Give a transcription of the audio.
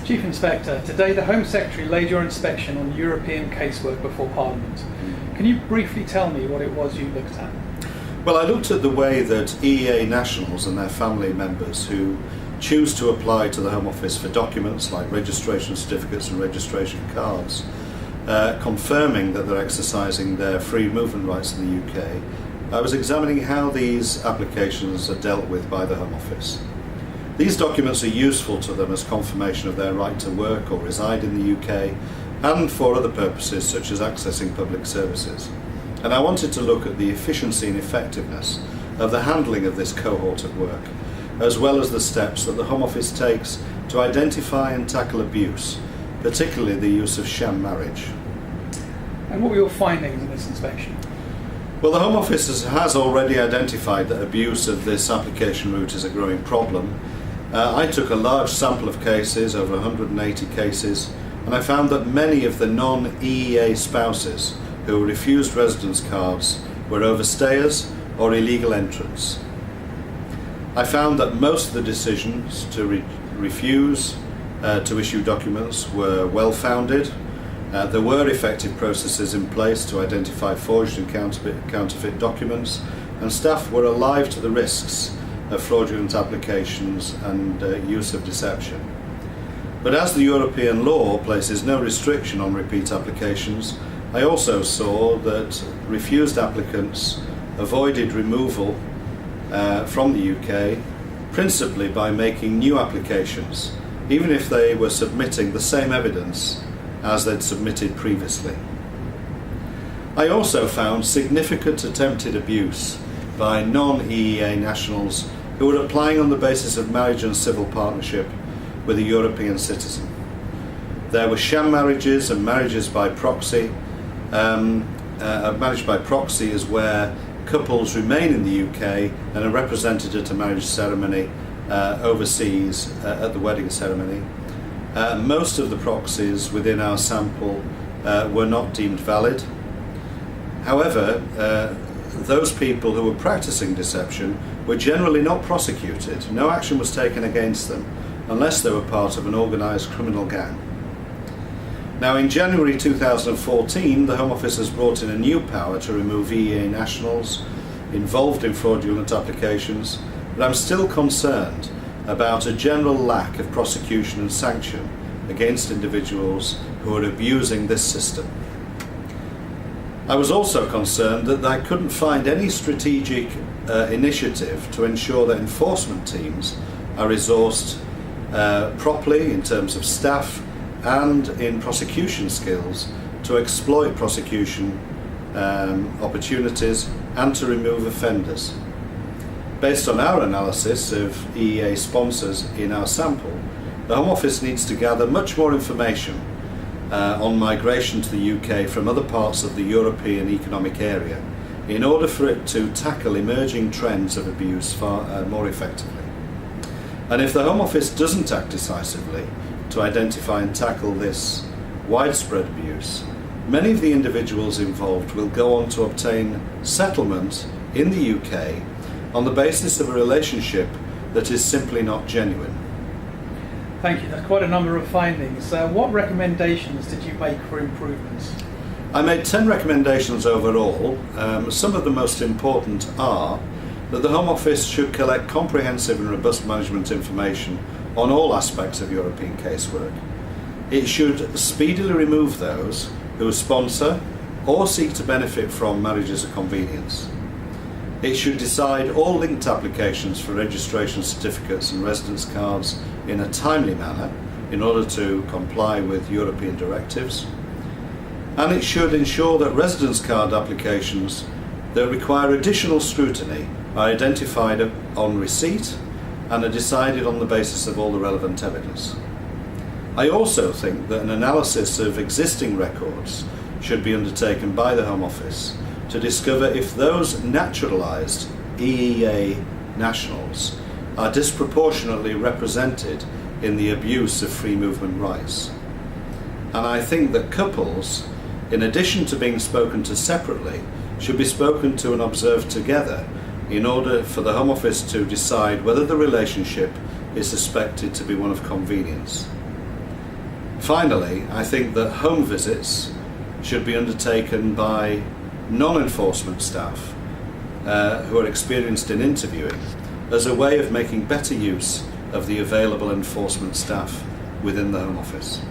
Chief Inspector, today the Home Secretary laid your inspection on European casework before Parliament. Can you briefly tell me what it was you looked at? Well, I looked at the way that EEA nationals and their family members who choose to apply to the Home Office for documents like registration certificates and registration cards, confirming that they're exercising their free movement rights in the UK. I was examining how these applications are dealt with by the Home Office. These documents are useful to them as confirmation of their right to work or reside in the UK and for other purposes such as accessing public services. And I wanted to look at the efficiency and effectiveness of the handling of this cohort of work, as well as the steps that the Home Office takes to identify and tackle abuse, particularly the use of sham marriage. And what were your findings in this inspection? Well, the Home Office has already identified that abuse of this application route is a growing problem. I took a large sample of cases, over 180 cases, and I found that many of the non-EEA spouses who refused residence cards were overstayers or illegal entrants. I found that most of the decisions to refuse to issue documents were well-founded. There were effective processes in place to identify forged and counterfeit documents, and staff were alive to the risks of fraudulent applications and use of deception. But as the European law places no restriction on repeat applications, I also saw that refused applicants avoided removal from the UK principally by making new applications, even if they were submitting the same evidence as they'd submitted previously. I also found significant attempted abuse by non-EEA nationals who were applying on the basis of marriage and civil partnership with a European citizen. There were sham marriages and marriages by proxy. A marriage by proxy is where couples remain in the UK and are represented at a marriage ceremony overseas at the wedding ceremony. Most of the proxies within our sample were not deemed valid. However, those people who were practicing deception were generally not prosecuted. No action was taken against them unless they were part of an organised criminal gang. Now, in January 2014, the Home Office has brought in a new power to remove EEA nationals involved in fraudulent applications, but I'm still concerned about a general lack of prosecution and sanction against individuals who are abusing this system. I was also concerned that I couldn't find any strategic initiative to ensure that enforcement teams are resourced properly in terms of staff and in prosecution skills to exploit prosecution opportunities and to remove offenders. Based on our analysis of EEA sponsors in our sample, the Home Office needs to gather much more information on migration to the UK from other parts of the European Economic Area in order for it to tackle emerging trends of abuse far more effectively. And if the Home Office doesn't act decisively to identify and tackle this widespread abuse, many of the individuals involved will go on to obtain settlement in the UK on the basis of a relationship that is simply not genuine. Thank you. That's quite a number of findings. What recommendations did you make for improvements? I made 10 recommendations overall. Some of the most important are that the Home Office should collect comprehensive and robust management information on all aspects of European casework. It should speedily remove those who sponsor or seek to benefit from marriages of convenience. It should decide all linked applications for registration certificates and residence cards in a timely manner in order to comply with European directives. And it should ensure that residence card applications that require additional scrutiny are identified on receipt and are decided on the basis of all the relevant evidence. I also think that an analysis of existing records should be undertaken by the Home Office to discover if those naturalised EEA nationals are disproportionately represented in the abuse of free movement rights. And I think that couples, in addition to being spoken to separately, should be spoken to and observed together in order for the Home Office to decide whether the relationship is suspected to be one of convenience. Finally, I think that home visits should be undertaken by non-enforcement staff who are experienced in interviewing as a way of making better use of the available enforcement staff within the Home Office.